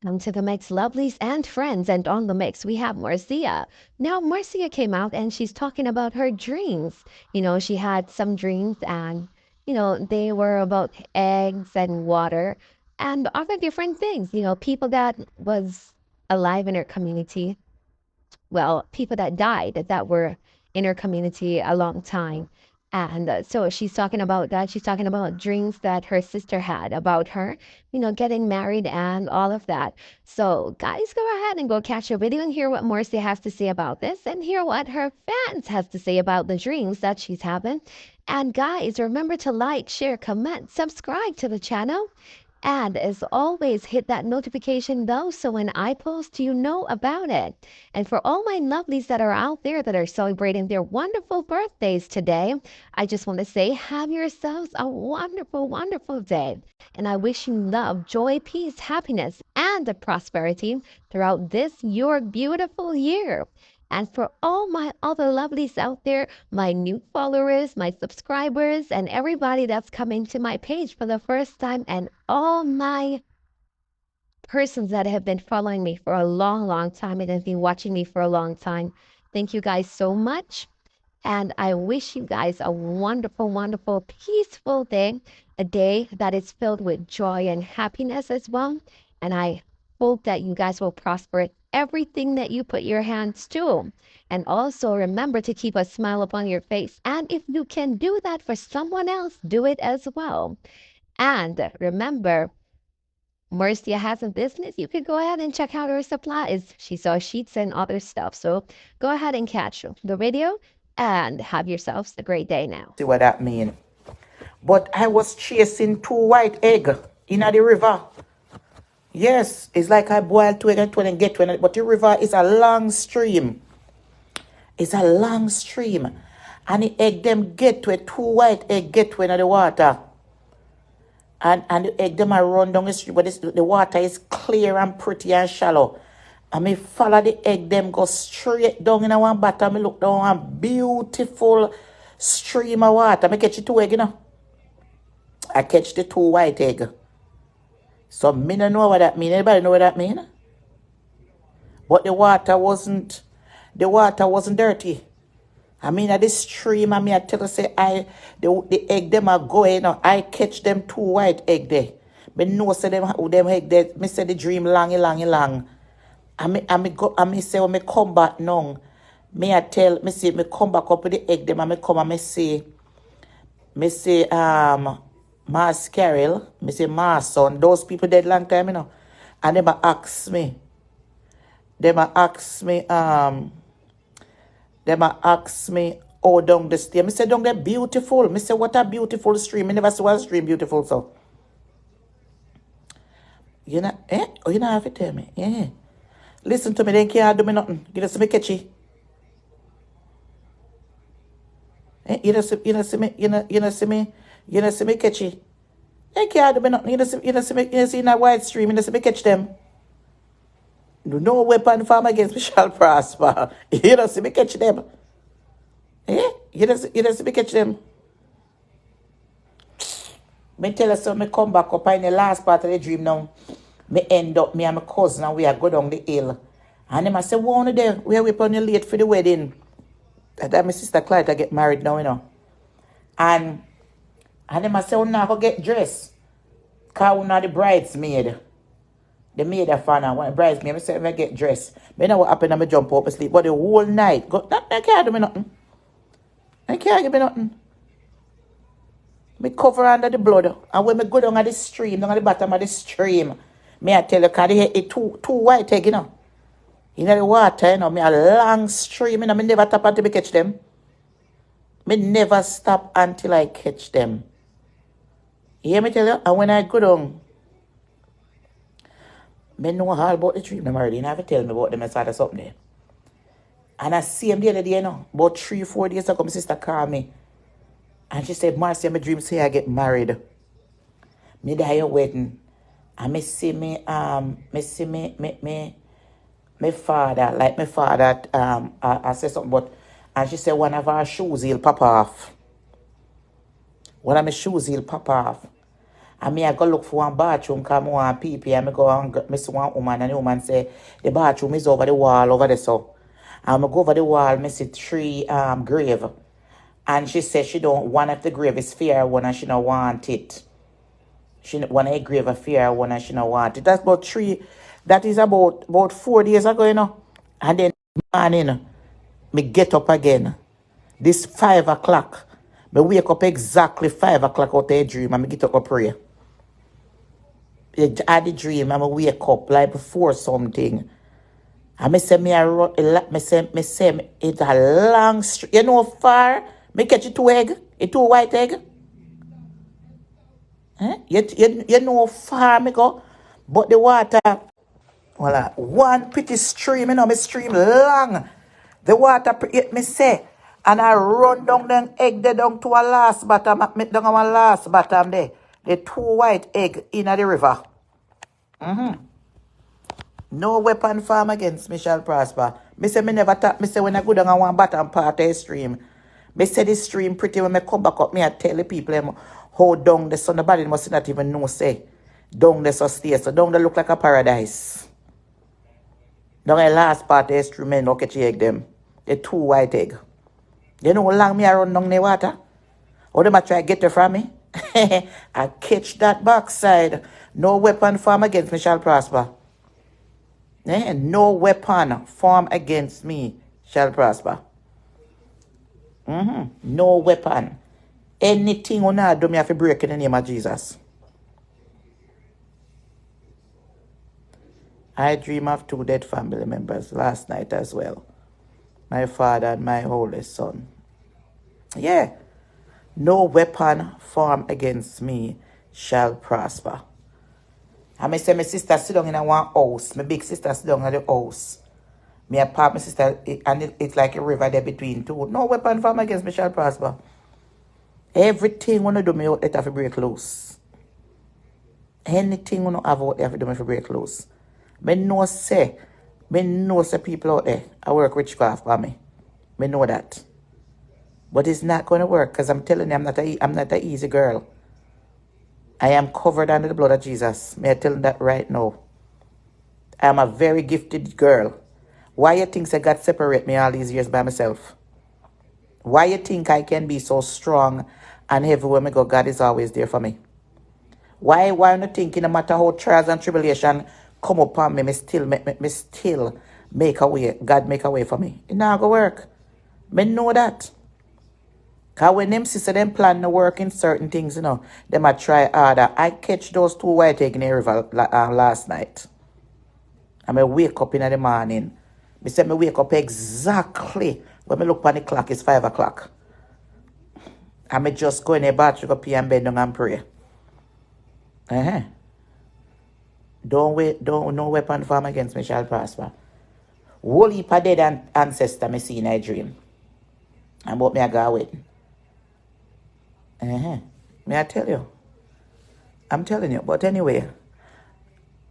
To the mix, lovelies and friends. And on the mix, we have Marcia. Now, Marcia came out and she's talking about her dreams. She had some dreams and, they were about eggs and water and other different things. People that was alive in her community, well, people that died that were in her community a long time. And so she's talking about that. She's talking about dreams that her sister had about her, getting married and all of that. So, guys, go ahead and go catch her video and hear what Marcy has to say about this and hear what her fans has to say about the dreams that she's having. And guys, remember to like, share, comment, subscribe to the channel. And as always, hit that notification bell so when I post, you know about it. And for all my lovelies that are out there that are celebrating their wonderful birthdays today, I just want to say, have yourselves a wonderful, wonderful day. And I wish you love, joy, peace, happiness, and prosperity throughout this, your beautiful year. And for all my other lovelies out there, my new followers, my subscribers, and everybody that's coming to my page for the first time, and all my persons that have been following me for a long, long time and have been watching me for a long time, thank you guys so much. And I wish you guys a wonderful, wonderful, peaceful day, a day that is filled with joy and happiness as well. And I hope that you guys will prosper in everything that you put your hands to. And also remember to keep a smile upon your face. And if you can do that for someone else, do it as well. And remember, Marcia has a business. You could go ahead and check out her supplies. She sells sheets and other stuff. So go ahead and catch the video and have yourselves a great day now. See what that mean? But I was chasing 2 white eggs in the river. Yes, it's like I boiled 2 eggs and get 1. But the river is a long stream. It's a long stream. And the egg them get to it, 2 white eggs get to in the water. And the egg them are run down the stream, but the water is clear and pretty and shallow. And me follow the egg them go straight down in one bottom. Me look down one beautiful stream of water. Me catch the 2 eggs, I catch the 2 white eggs. So me don't know what that mean. Anybody know what that mean? But the water wasn't dirty. I mean, at this stream, I tell you, say, the egg them are going, I catch them 2 white eggs there. But no, say them egg there, me say the dream long. I me say, when me come back now, me come back up with the egg them, and me come and me say, Mars Carol, me say, Mars son, those people dead long time, and them ask me, oh, down the stream. I say, down there beautiful. I say, what a beautiful stream. I never saw a stream beautiful, so. You know, Oh, you know have to tell me. Yeah. Listen to me, they can't do me nothing. You know, see me catchy. You know, see me catchy. They can't do me nothing. You know, see in a wide stream, you know, see me catch them. No weapon formed against me shall prosper. You know, see me catch them. You know, see me catch them. Me tell you so, me come back up in the last part of the dream now. Me end up, me and my cousin, and we are go down the hill. And them I say, one there, we are on the late for the wedding. That my sister Clyde to get married now, And them I say, we now go get dressed. Because we not the bridesmaid. The maid of fan, when the bridesmaid, I say, I get dressed. Me know what happened, and I jump up and sleep. But the whole night, they can't do me nothing. They can't give me nothing. Me cover under the blood. And when me go down at the stream, down at the bottom of the stream, me I tell you, because they two white eggs, in the water, me a long stream, me never stop until me catch them. Me never stop until I catch them. You hear me tell you? And when I go down, me know all about the dream them already. You have to tell me about them, I started something there. And I see him the other day, about 3-4 days ago, my sister called me. And she said, Marcia, my dream say I get married. Me die a wedding. And me see me father, like my father, I said something, but, and she said one of our shoes he'll pop off. One of my shoes he'll pop off. And me I go look for one bathroom, come one pee and me go and me see one woman and the woman say the bathroom is over the wall over there so. And I go over the wall, me see 3 grave. And she said she don't one of the grave is fear one and she don't want it. She one of the grave a fear one and she don't want it. That's about 3. That is about 4 days ago, you know. And then morning, me get up again. This 5 o'clock. Me wake up exactly 5 o'clock out of a dream and me get up and pray. I had the dream and I wake up like before something. And me say me say it's a long street. You know how far? Me catch it 2 egg? It 2 white egg? Eh? You know how far me go? But the water, well, one pretty stream, you know, me stream long. The water, me say, and I run down them egg there down to a last bottom, down our last bottom there. The 2 white egg in the river. No weapon form against me shall prosper. Me say me never tap. Me say when I go down on one bottom part of the stream. Me say this stream pretty when me come back up. Me I tell the people them how down the sun the body must not even know say. Down the so stay. So down the look like a paradise. Down the last part of the stream me no catch egg them. The 2 white egg. You know how long me I run down the water? How them I try to get it from me? I catch that backside. No weapon form against me shall prosper. No weapon formed against me shall prosper. No weapon. Anything on I do me have to break in the name of Jesus. I dream of 2 dead family members last night as well. My father and my oldest son. Yeah. No weapon formed against me shall prosper. And I say my sister sit down in one house. My big sister sit down in the house. Me apart my sister, and it's like a river there between 2. No weapon formed against me shall prosper. Everything when I do me out, it have to break loose. Anything when I have out, it have to do me to break loose. Me know say people out there, I work witchcraft for me. Me know that. But it's not going to work because I'm telling you, I'm not an easy girl. I am covered under the blood of Jesus. May I tell you that right now? I am a very gifted girl. Why you think God separate me all these years by myself? Why you think I can be so strong and everywhere I go, God is always there for me? Why you think no matter how trials and tribulation come upon me, me still make a way. God make a way for me. It not going to work. Me know that. Because when them sister them plan to work in certain things, you know, they might try harder. I catch those 2 white egg in the river last night. And I wake up in the morning. I said I wake up exactly when I look on the clock, it's 5 o'clock. And I just go in the bathroom, go pee and bend down and pray. No weapon formed against me shall prosper. Whole heap of dead ancestor me see in a dream. And what me I go with. May I tell you? I'm telling you. But anyway,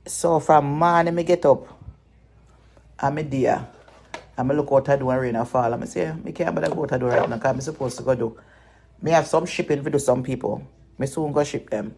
so from morning me get up, I'm there. I'm look out I do and rain and fall. I'm say, I can't bother go out right now because I'm supposed to go do. Me have some shipping to do some people. Me soon go ship them.